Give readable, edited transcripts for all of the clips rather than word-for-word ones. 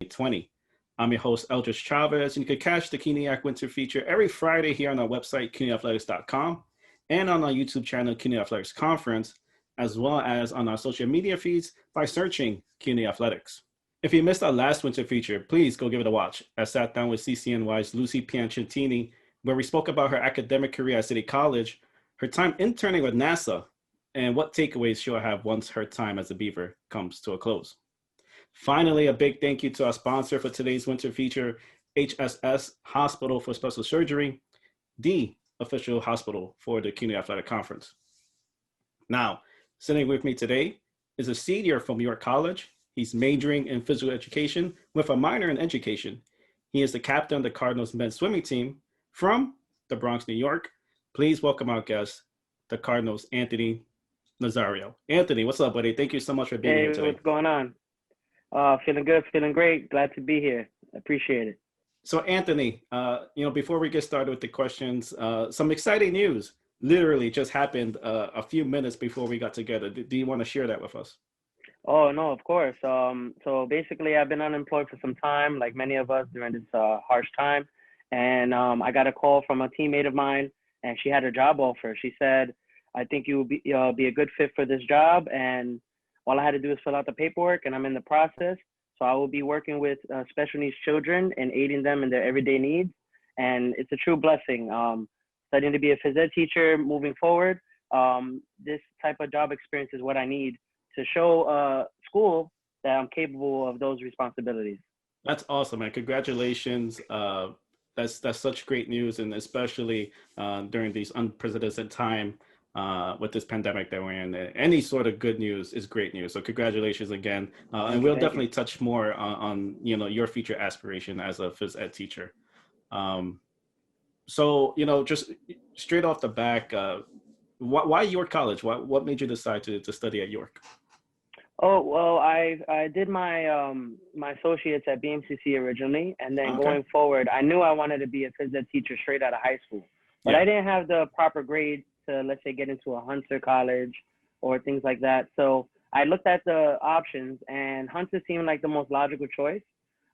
2020. I'm your host, Eldridge Chavez, and you can catch the CUNYAC Winter Feature every Friday here on our website, CUNYathletics.com, and on our YouTube channel, CUNY Athletics Conference, as well as on our social media feeds by searching CUNY Athletics. If you missed our last Winter Feature, please go give it a watch. I sat down with CCNY's Lucy Piancentini, where we spoke about her academic career at City College, her time interning with NASA, and what takeaways she'll have once her time as a Beaver comes to a close. Finally, a big thank you to our sponsor for today's Winter Feature, HSS Hospital for Special Surgery, the official hospital for the CUNY Athletic Conference. Now, sitting with me today is a senior from York College. He's majoring in physical education with a minor in education. He is the captain of the Cardinals men's swimming team from the Bronx, New York. Please welcome our guest, the Cardinals, Anthony Nazario. Anthony, what's up, buddy? Thank you so much for being here today. What's going on? Feeling good, feeling great. Glad to be here. Appreciate it. So Anthony, before we get started with the questions, some exciting news literally just happened a few minutes before we got together. Do you want to share that with us? Oh, no, of course. So basically, I've been unemployed for some time, like many of us during this harsh time. And I got a call from a teammate of mine, and she had a job offer. She said, I think you will be a good fit for this job. And all I had to do is fill out the paperwork, and I'm in the process. So I will be working with special needs children and aiding them in their everyday needs. And it's a true blessing. Studying to be a phys ed teacher moving forward, this type of job experience is what I need to show school that I'm capable of those responsibilities. That's awesome, man. Congratulations. That's such great news, and especially during these unprecedented time with this pandemic that we're in. Any sort of good news is great news. So congratulations again. And we'll definitely touch more on your future aspiration as a phys ed teacher. So just straight off the back, why York College? What made you decide to study at York? Oh, well, I did my my associates at BMCC originally, and then going forward, I knew I wanted to be a phys ed teacher straight out of high school, but I didn't have the proper grades to, let's say, get into a Hunter college or things like that. So I looked at the options, and Hunter seemed like the most logical choice.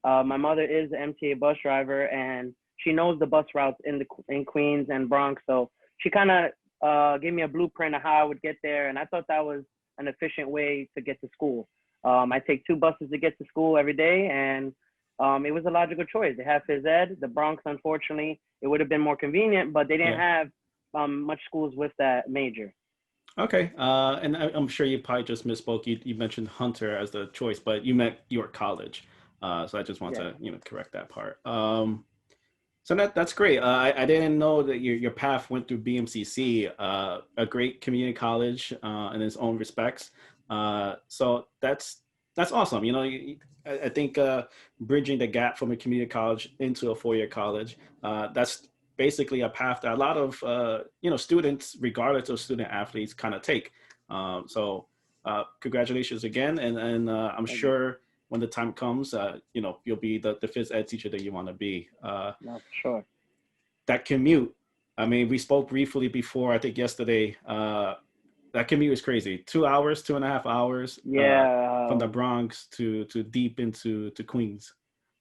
My mother is an MTA bus driver, and she knows the bus routes in Queens and Bronx, so she kind of gave me a blueprint of how I would get there, and I thought that was an efficient way to get to school. I take 2 buses to get to school every day, and it was a logical choice. They have phys ed. The Bronx, unfortunately, it would have been more convenient, but they didn't have much schools with that major. Okay, and I'm sure you probably just misspoke. You mentioned Hunter as the choice, but you meant York College. So I just want to correct that part. So that's great. I didn't know that your path went through BMCC, a great community college in its own respects. So that's awesome. I think bridging the gap from a community college into a 4-year college, that's basically a path that a lot of students, regardless of student athletes, kind of take. So congratulations again, and I'm sure when the time comes, you'll be the phys ed teacher that you want to be. No, for sure. That commute, I mean, we spoke briefly before, I think yesterday, that commute is crazy. 2 hours, 2.5 hours from the Bronx to deep into Queens.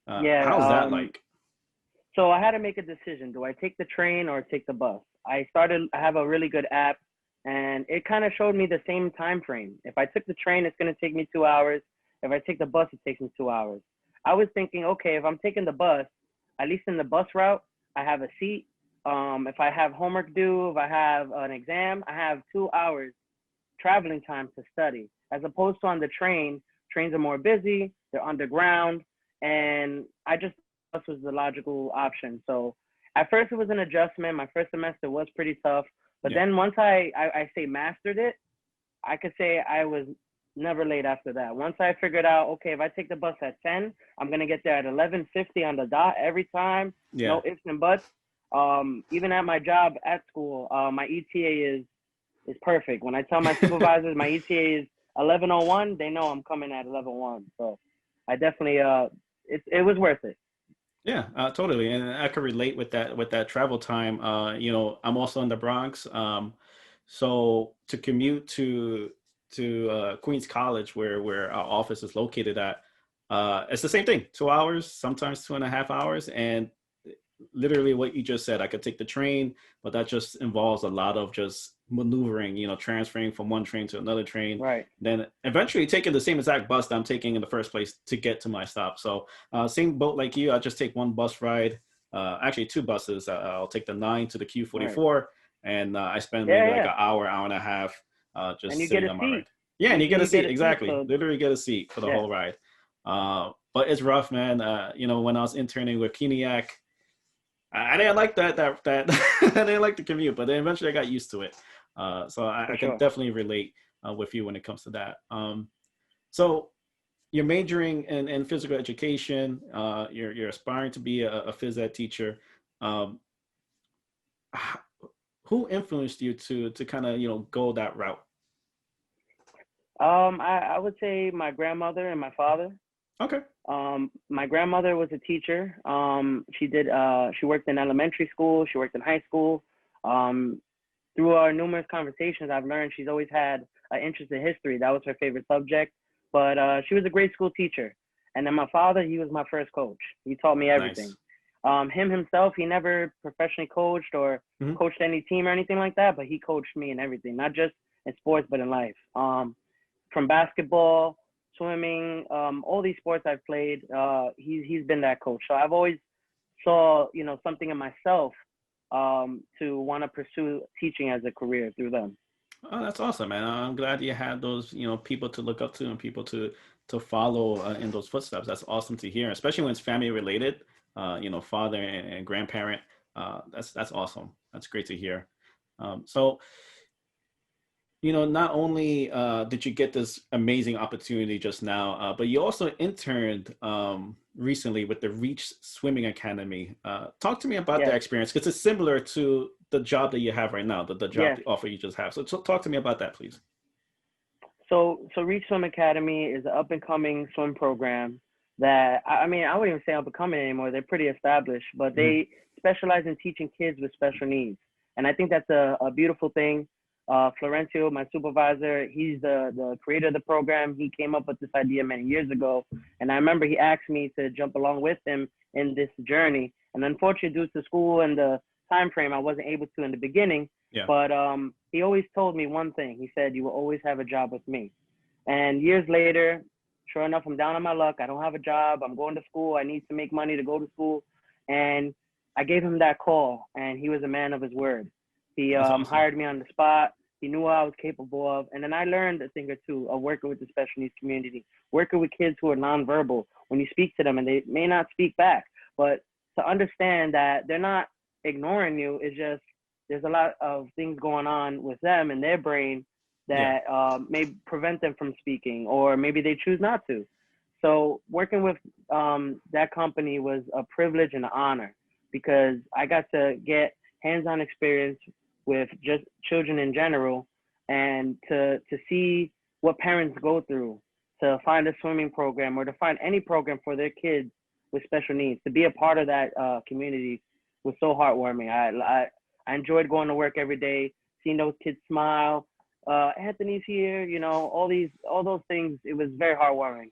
How's that like? So I had to make a decision. Do I take the train or take the bus? I have a really good app, and it kind of showed me the same time frame. If I took the train, it's going to take me 2 hours. If I take the bus, it takes me 2 hours. I was thinking, okay, if I'm taking the bus, at least in the bus route, I have a seat. If I have homework due, if I have an exam, I have 2 hours traveling time to study. As opposed to on the train, trains are more busy, they're underground, and I just thought bus was the logical option. So at first it was an adjustment. My first semester was pretty tough, but then once I say mastered it, I could say I was never late after that. Once I figured out, okay, if I take the bus at 10, I'm going to get there at 11:50 on the dot every time. No ifs and buts. Even at my job at school, my ETA is perfect. When I tell my supervisors my ETA is 11:01, they know I'm coming at 11:01. So I definitely, it was worth it. Yeah, totally. And I can relate with that travel time. I'm also in the Bronx. So to commute to Queens College, where our office is located at, It's the same thing, 2 hours, sometimes 2.5 hours. And literally what you just said, I could take the train, but that just involves a lot of just maneuvering, transferring from one train to another train, Right. then eventually taking the same exact bus that I'm taking in the first place to get to my stop. So same boat like you, I just take one bus ride, actually two buses. I'll take the 9 to the Right. Q44, and I spend Yeah, maybe like yeah. an hour, hour and a half And just you get sitting a on my ride. seat. Yeah, and you get Usually a you get seat, a seat. exactly. So Literally get a seat for the yeah. whole ride. But it's rough, man. When I was interning with CUNYAC, I didn't like that I didn't like the commute, but then eventually I got used to it. So For I can sure. definitely relate with you when it comes to that. So you're majoring in physical education. You're aspiring to be a phys ed teacher. Um, who influenced you to kind of go that route? I would say my grandmother and my father. Okay. My grandmother was a teacher. She worked in elementary school. She worked in high school. Um, through our numerous conversations, I've learned she's always had an interest in history. That was her favorite subject. But she was a great school teacher. And then my father, he was my first coach. He taught me everything. Nice. Him himself, he never professionally coached or Hmm. coached any team or anything like that, but he coached me in everything, not just in sports, but in life. From basketball, swimming, all these sports I've played, he's been that coach. So I've always saw something in myself to want to pursue teaching as a career through them. Oh, that's awesome, man. I'm glad you had those, people to look up to and people to follow in those footsteps. That's awesome to hear, especially when it's family related. Father and grandparent. That's awesome. That's great to hear. So, not only did you get this amazing opportunity just now, but you also interned recently with the Reach Swimming Academy. Talk to me about that Yes, experience because it's similar to the job that you have right now, the job yes. the offer you just have. So talk to me about that, please. So Reach Swim Academy is an up and coming swim program that I mean I wouldn't even say up and coming anymore. They're pretty established, but Hmm. they specialize in teaching kids with special needs, and I think that's a beautiful thing. Florencio, my supervisor, he's the creator of the program. He came up with this idea many years ago, and I remember he asked me to jump along with him in this journey. And unfortunately, due to school and the time frame, I wasn't able to in the beginning. Yeah. But he always told me one thing. He said, "You will always have a job with me." And years later, sure enough, I'm down on my luck. I don't have a job. I'm going to school. I need to make money to go to school. And I gave him that call, and he was a man of his word. He That's awesome. hired me on the spot. He knew what I was capable of. And then I learned a thing or two of working with the special needs community, working with kids who are nonverbal. When you speak to them and they may not speak back, but to understand that they're not ignoring you, it's just there's a lot of things going on with them in their brain Yeah. that may prevent them from speaking, or maybe they choose not to. So working with that company was a privilege and an honor because I got to get hands-on experience with just children in general, and to see what parents go through to find a swimming program or to find any program for their kids with special needs. To be a part of that community was so heartwarming. I enjoyed going to work every day, seeing those kids smile. Anthony's here, all those things. It was very heartwarming.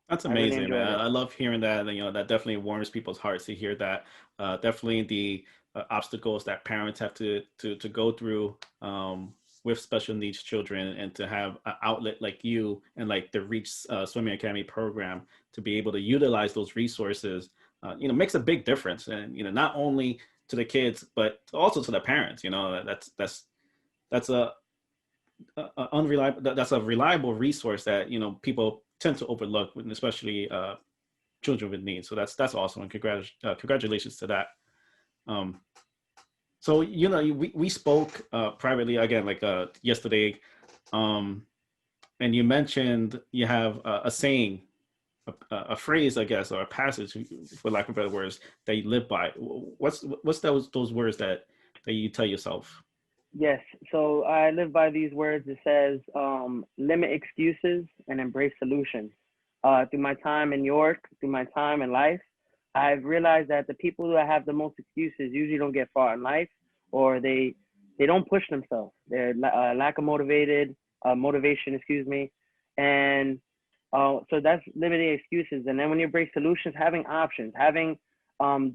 That's I really amazing, man. enjoyed it. I love hearing that. And, that definitely warms people's hearts to hear that. Definitely the obstacles that parents have to go through with special needs children, and to have an outlet like you and like the Reach Swimming Academy program to be able to utilize those resources, makes a big difference. And not only to the kids, but also to the parents. That's a unreliable that's a reliable resource that people tend to overlook, especially children with needs. So that's awesome, and congratulations to that. um so we spoke privately again, like yesterday, um and you mentioned you have a saying, a phrase, I guess, or a passage, for lack of better words, that you live by. What's those words that you tell yourself? Yes. So I live by these words. It says, limit excuses and embrace solutions. Through my time in York, through my time in life, I've realized that the people who have the most excuses usually don't get far in life, or they don't push themselves. They're lack of motivation, excuse me. And So that's limiting excuses. And then when you embrace solutions, having options, having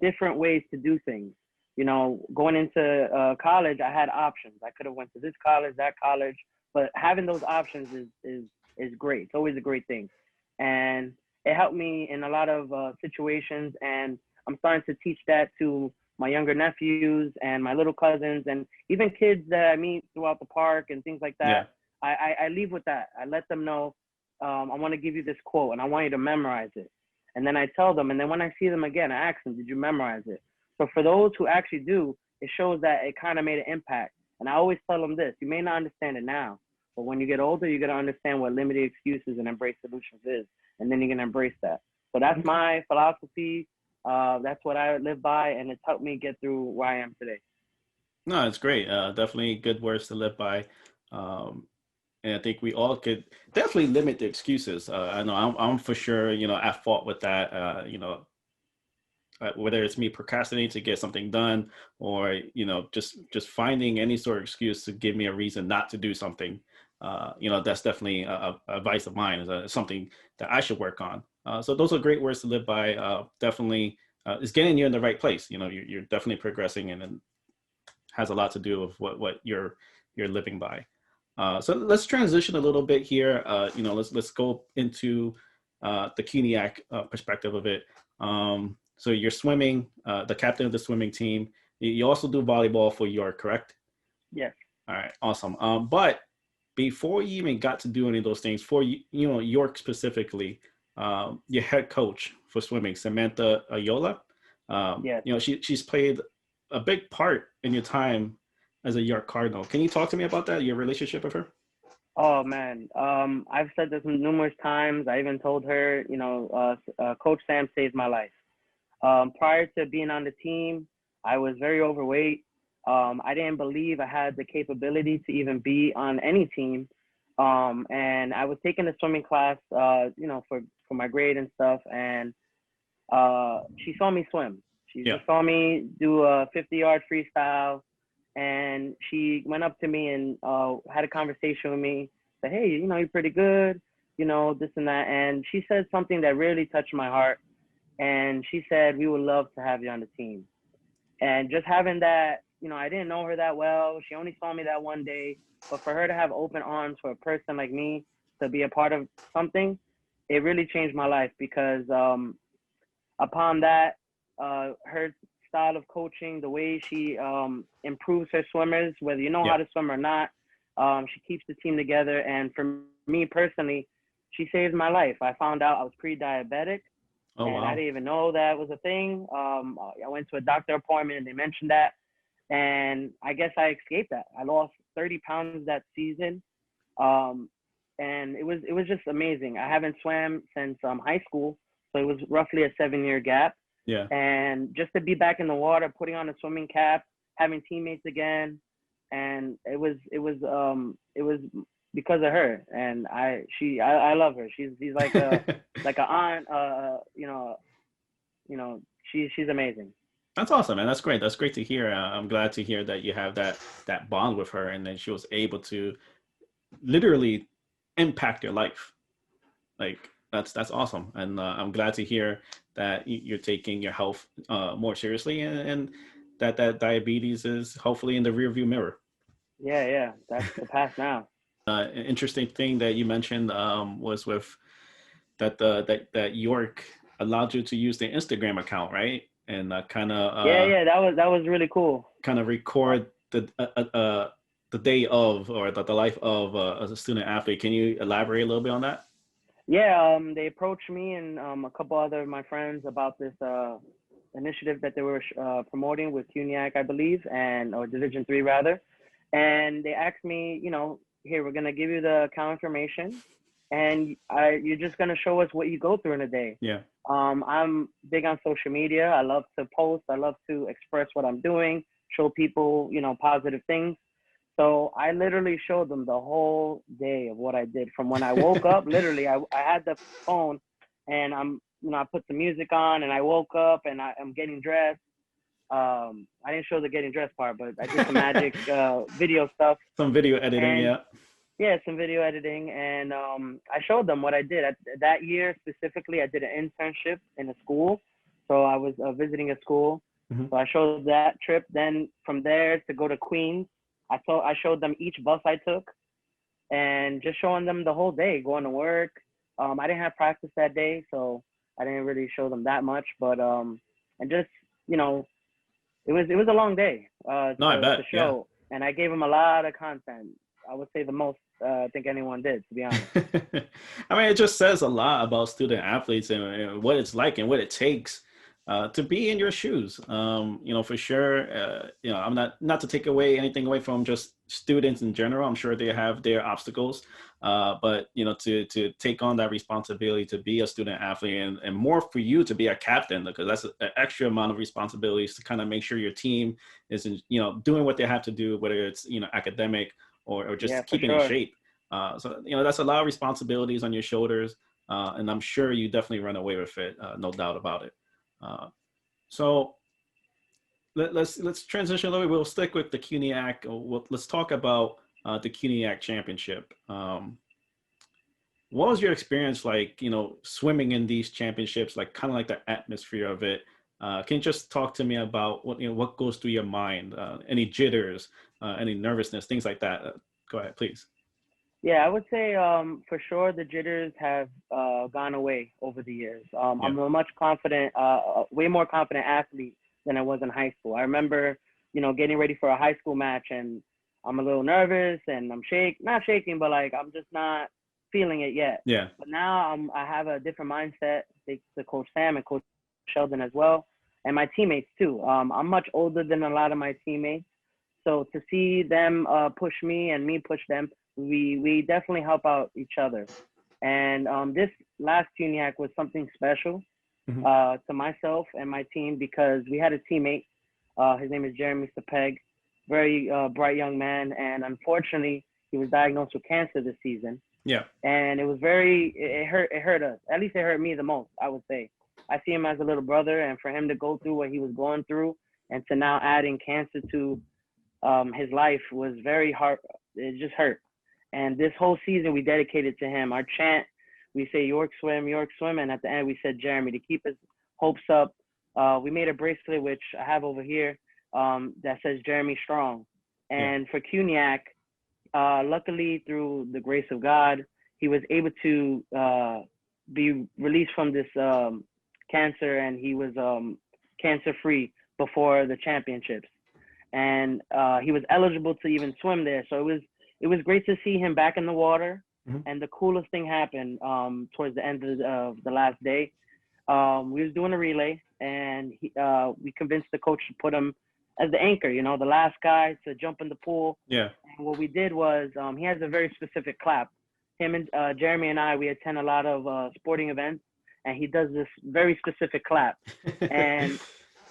different ways to do things. You know, going into college, I had options. I could have went to this college, that college, but having those options is great. It's always a great thing, and it helped me in a lot of situations. And I'm starting to teach that to my younger nephews and my little cousins, and even kids that I meet throughout the park and things like Yeah. that. I leave with that. I let them know, I want to give you this quote and I want you to memorize it. And then I tell them, and then when I see them again, I ask them, did you memorize it? So for those who actually do, it shows that it kind of made an impact. And I always tell them this, you may not understand it now, but when you get older, you're going to understand what limited excuses and embrace solutions is. And then you're going to embrace that. So that's my philosophy. That's what I live by, and it's helped me get through where I am today. No, it's great. Definitely good words to live by. And I think we all could definitely limit the excuses. I know I'm for sure, at fault with that. Whether it's me procrastinating to get something done, or just finding any sort of excuse to give me a reason not to do something. That's definitely a vice of mine. Is something that I should work on. So those are great words to live by. Definitely, it's getting you in the right place. You're definitely progressing, and it has a lot to do with what you're living by. So let's transition a little bit here. Let's go into the CUNYAC perspective of it. So you're swimming, the captain of the swimming team. You also do volleyball for York, correct? Yes. All right, awesome. But before you even got to do any of those things, for York specifically, your head coach for swimming, Samantha Ayola, Yes. she's played a big part in your time as a York Cardinal. Can you talk to me about that, your relationship with her? Oh man, I've said this numerous times. I even told her, Coach Sam saved my life. Prior to being on the team, I was very overweight. I didn't believe I had the capability to even be on any team. And I was taking a swimming class, for my grade and stuff. And she saw me swim. She Yeah. just saw me do a 50-yard freestyle. And she went up to me and had a conversation with me. Said, hey, you're pretty good, this and that. And she said something that really touched my heart. And she said, we would love to have you on the team. And just having that, I didn't know her that well. She only saw me that one day. But for her to have open arms for a person like me to be a part of something, it really changed my life because upon that, her style of coaching, the way she improves her swimmers, whether you know how to swim or not, she keeps the team together. And for me personally, she saved my life. I found out I was pre-diabetic. Oh, And wow. I didn't even know that was a thing. I went to a doctor appointment and they mentioned that. And I guess I escaped that. I lost 30 pounds that season. And it was just amazing. I haven't swam since high school. So it was roughly a 7-year gap. Yeah. And just to be back in the water, putting on a swimming cap, having teammates again. And it was because of her. And I love her. She's like like an aunt, she's amazing. That's awesome, man. That's great. That's great to hear. I'm glad to hear that you have that bond with her, and then she was able to literally impact your life. Like that's awesome, and I'm glad to hear that you're taking your health more seriously, and that diabetes is hopefully in the rearview mirror. Yeah, that's the past now. An interesting thing that you mentioned was with that York allowed you to use the Instagram account, right? And kind of yeah, that was really cool. Kind of record the day of, or the life of as a student athlete. Can you elaborate a little bit on that? Yeah, they approached me and a couple other of my friends about this initiative that they were promoting with CUNYAC, I believe, or Division III rather. And they asked me, here, we're gonna give you the account information, and you're just gonna show us what you go through in a day. Yeah. I'm big on social media. I love to post. I love to express what I'm doing, show people, positive things. So I literally showed them the whole day of what I did from when I woke up. Literally, I had the phone, and I put the music on, and I woke up, and I'm getting dressed. I didn't show the getting dressed part, but I did some magic video stuff. Some video editing, yeah. Yeah, some video editing, and I showed them what I did. That year specifically, I did an internship in a school, so I was visiting a school. Hmm. So I showed that trip. Then from there to go to Queens, I showed them each bus I took, and just showing them the whole day, going to work. I didn't have practice that day, so I didn't really show them that much. But and just you know, it was a long day No, I to bet. Yeah. show, and I gave them a lot of content. I would say the most I think anyone did, to be honest. I mean, it just says a lot about student athletes and what it's like and what it takes to be in your shoes. For sure. I'm not to take away anything away from just students in general. I'm sure they have their obstacles, but to take on that responsibility to be a student athlete and more for you to be a captain, because that's an extra amount of responsibilities to kind of make sure your team is doing what they have to do, whether it's academic or Yeah, just for keeping in sure. shape. So that's a lot of responsibilities on your shoulders, and I'm sure you definitely run away with it, no doubt about it. So let's transition a little bit. We'll stick with the CUNYAC. Let's talk about the CUNYAC championship. What was your experience like? Swimming in these championships, like kind of like the atmosphere of it. Can you just talk to me about what goes through your mind? Any jitters, any nervousness, things like that. Go ahead, please. Yeah, I would say for sure the jitters have gone away over the years. Yeah. I'm a much confident, way more confident athlete than I was in high school. I remember, getting ready for a high school match, and I'm a little nervous and I'm not shaking, but like I'm just not feeling it yet. Yeah. But now I have a different mindset. Thanks to Coach Sam and Coach Sheldon as well, and my teammates too. I'm much older than a lot of my teammates, so to see them push me and me push them, we definitely help out each other. And this last CUNYAC was something special Hmm. to myself and my team because we had a teammate. His name is Jeremy Sapeg, very bright young man, and unfortunately, he was diagnosed with cancer this season. Yeah. And it hurt us. At least it hurt me the most, I would say. I see him as a little brother, and for him to go through what he was going through, and to now adding cancer to his life was very hard. It just hurt. And this whole season we dedicated to him. Our chant, we say York swim, and at the end we said Jeremy to keep his hopes up. We made a bracelet which I have over here that says Jeremy Strong. Yeah. And for CUNYAC, luckily through the grace of God, he was able to be released from this cancer, and he was cancer free before the championships, and he was eligible to even swim there. So it was great to see him back in the water. Hmm. And the coolest thing happened towards the end of the last day. We was doing a relay, and we convinced the coach to put him as the anchor, the last guy to jump in the pool. Yeah. And what we did was he has a very specific clap. Him and Jeremy and I, we attend a lot of sporting events, and he does this very specific clap. And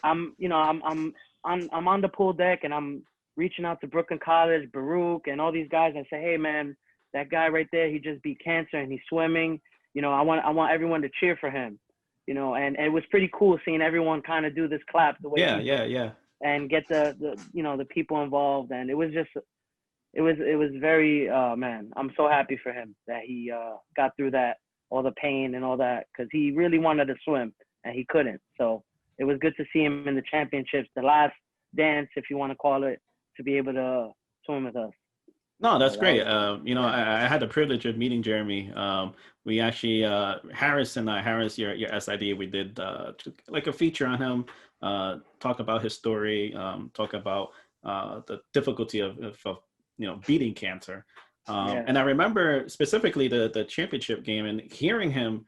I'm on the pool deck, and I'm reaching out to Brooklyn College, Baruch, and all these guys. I say, hey man, that guy right there, he just beat cancer and he's swimming. I want everyone to cheer for him. And it was pretty cool seeing everyone kind of do this clap the way Yeah. he Yeah. did, Yeah. and get the people involved. And it was very man, I'm so happy for him that he got through that, all the pain and all that, because he really wanted to swim and he couldn't. So it was good to see him in the championships, the last dance, if you want to call it, to be able to swim with us. No, So that's that great. was yeah. I had the privilege of meeting Jeremy. We actually, Harris and I, Harris, your SID, we did like a feature on him, talk about his story, talk about the difficulty of beating cancer. Yeah. And I remember specifically the championship game and hearing him,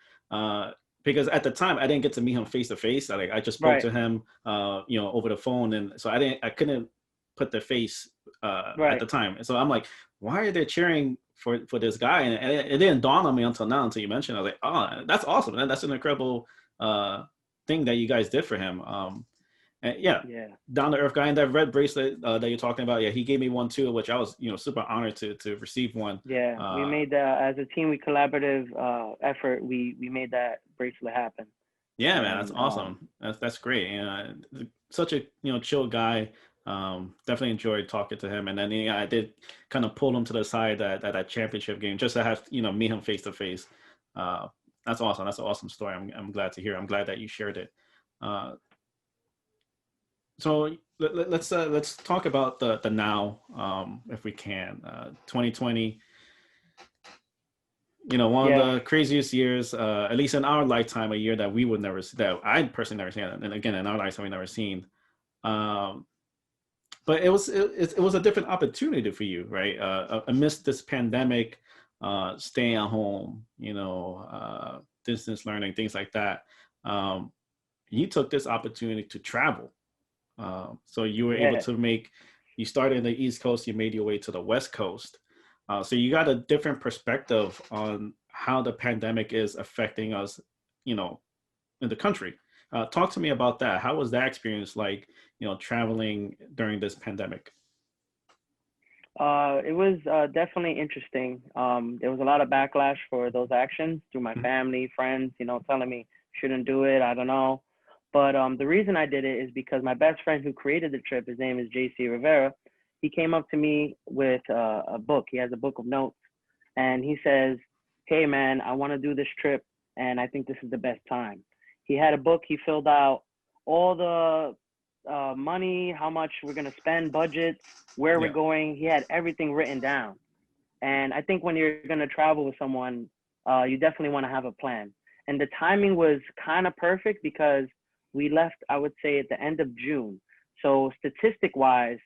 because at the time I didn't get to meet him face to face. I just spoke Right. to him, over the phone, and so I couldn't put the face at Right. the time. And so I'm like, why are they cheering for this guy? And it didn't dawn on me until now, until you mentioned. I was like, oh, that's awesome. That's an incredible thing that you guys did for him. And yeah, Yeah. down to earth guy. And that red bracelet that you're talking about, yeah, he gave me one too, which I was super honored to receive one. Yeah. We made as a team, we collaborative effort. We made that bracelet happen. Yeah, man, that's And awesome. That's great. Such a chill guy. Definitely enjoyed talking to him. And then I did kind of pull him to the side at that championship game just to have meet him face to face. That's awesome. That's an awesome story. I'm glad to hear. I'm glad that you shared it. Uh, so let's talk about the now, if we can. 2020, one of Yeah. the craziest years, at least in our lifetime, a year that we would never see, that I personally never seen, and again in our lifetime we never seen. Um, but it was a different opportunity for you, right? Amidst this pandemic, staying at home, distance learning, things like that. Um, you took this opportunity to travel. So you were able Yeah. to you started in the East Coast, you made your way to the West Coast. So you got a different perspective on how the pandemic is affecting us, in the country. Talk to me about that. How was that experience like, traveling during this pandemic? It was definitely interesting. There was a lot of backlash for those actions through my Mhm. family, friends, telling me shouldn't do it. I don't know. But the reason I did it is because my best friend who created the trip, his name is JC Rivera. He came up to me with a book. He has a book of notes, and he says, "Hey man, I want to do this trip, and I think this is the best time." He had a book. He filled out all the money, how much we're gonna spend, budget, where we're Yeah. going. He had everything written down. And I think when you're gonna travel with someone, you definitely want to have a plan. And the timing was kind of perfect because we left, I would say, at the end of June. So statistic wise,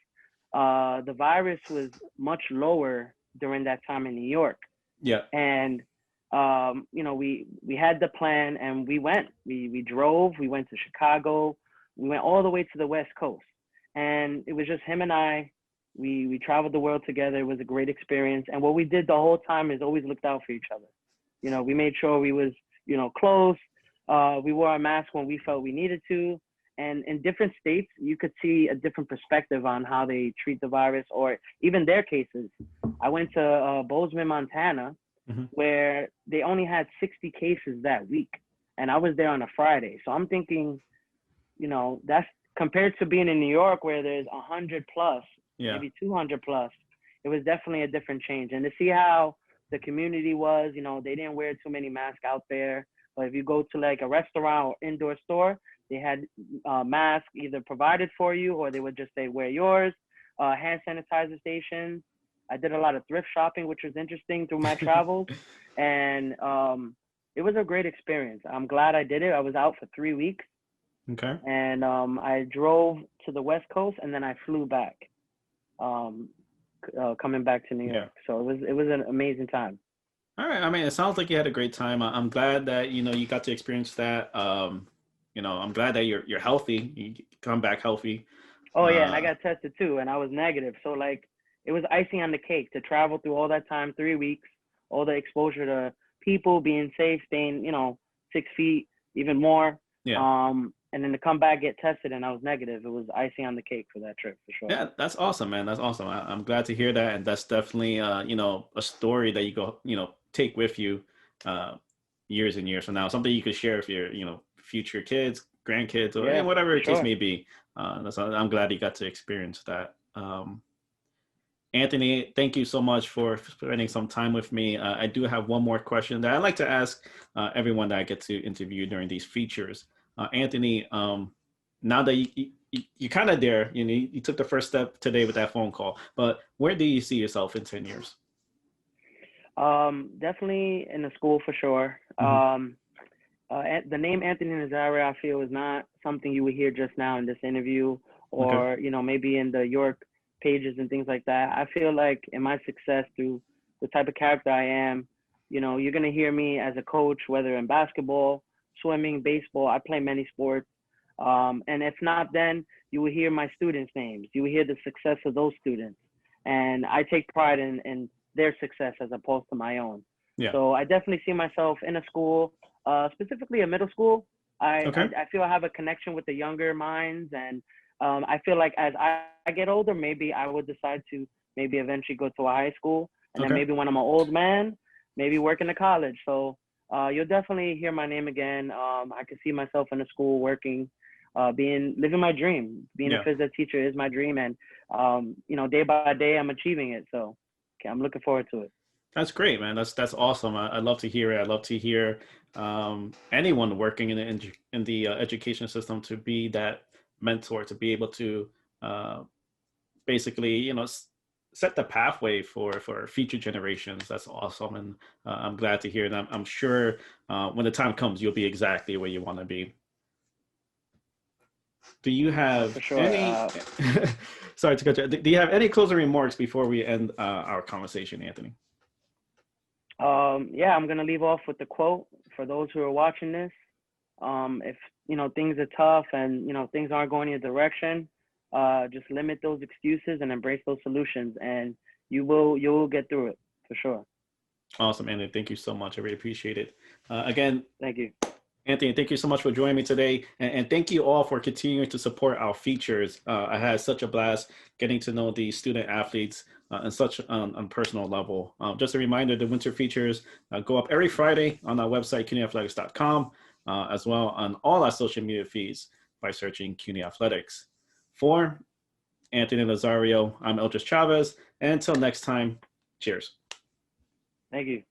the virus was much lower during that time in New York. Yeah. And we had the plan and we went. We drove. We went to Chicago. We went all the way to the West Coast, and it was just him and I. We traveled the world together. It was a great experience. And what we did the whole time is always looked out for each other. We made sure we was close. We wore our mask when we felt we needed to. And in different states, you could see a different perspective on how they treat the virus or even their cases. I went to Bozeman, Montana, Hmm. where they only had 60 cases that week. And I was there on a Friday. So I'm thinking, that's compared to being in New York where there's 100 plus, Yeah. maybe 200 plus. It was definitely a different change. And to see how the community was, they didn't wear too many masks out there. But if you go to like a restaurant or indoor store, they had masks either provided for you or they would just say, wear yours. Hand sanitizer stations. I did a lot of thrift shopping, which was interesting through my travels. And it was a great experience. I'm glad I did it. I was out for 3 weeks Okay. and I drove to the West Coast and then I flew back, um, coming back to New Yeah. York. So it was an amazing time. All right. I mean, it sounds like you had a great time. I'm glad that you got to experience that. I'm glad that you're healthy. You come back healthy. Oh yeah, and I Uh, got tested too, and I was negative. So like, it was icing on the cake to travel through all that time, 3 weeks, all the exposure to people, being safe, staying 6 feet, even more, yeah. and then to come back get tested and I was negative. It was icing on the cake for that trip for sure. Yeah, that's awesome, man. That's awesome. I'm glad to hear that, and that's definitely a story that you go take with you uh, years and years from now. Something you could share with your future kids, grandkids, or Yeah, whatever for the case sure. may be. I'm glad you got to experience that. Anthony, thank you so much for spending some time with me. I do have one more question that I'd like to ask everyone that I get to interview during these features. Anthony, now that you're kind of there, you took the first step today with that phone call, but where do you see yourself in 10 years? Definitely in the school for sure. Hmm. The name Anthony Nazario, I feel, is not something you would hear just now in this interview, Okay. or maybe in the York pages and things like that. I feel like in my success through the type of character I am, you're gonna hear me as a coach, whether in basketball, swimming, baseball. I play many sports, and if not, then you will hear my students' names. You will hear the success of those students, and I take pride in their success as opposed to my own. Yeah. So I definitely see myself in a school, specifically a middle school. Okay. I feel I have a connection with the younger minds, and I feel like as I get older, maybe I would decide to maybe eventually go to a high school, and then Okay. maybe when I'm an old man, maybe work in a college. So you'll definitely hear my name again. I can see myself in a school working. living my dream. Being a phys ed teacher is my dream, and day by day I'm achieving it. So I'm looking forward to it. That's great, man. That's awesome. I love to hear it. I love to hear anyone working in the education system to be that mentor, to be able to basically, set the pathway for future generations. That's awesome, and I'm glad to hear that. I'm sure when the time comes, you'll be exactly where you want to be. Do you have any? Sorry to cut you. Do you have any closing remarks before we end our conversation, Anthony? I'm gonna leave off with the quote for those who are watching this. If things are tough and things aren't going in your direction, just limit those excuses and embrace those solutions, and you will get through it for sure. Awesome, Anthony. Thank you so much. I really appreciate it. Again, thank you, Anthony. Thank you so much for joining me today, and thank you all for continuing to support our features. I had such a blast getting to know the student athletes on such a personal level. Just a reminder, the winter features go up every Friday on our website, CUNYathletics.com, as well on all our social media feeds by searching CUNY Athletics. For Anthony Nazario, I'm Eldris Chavez, and until next time, cheers. Thank you.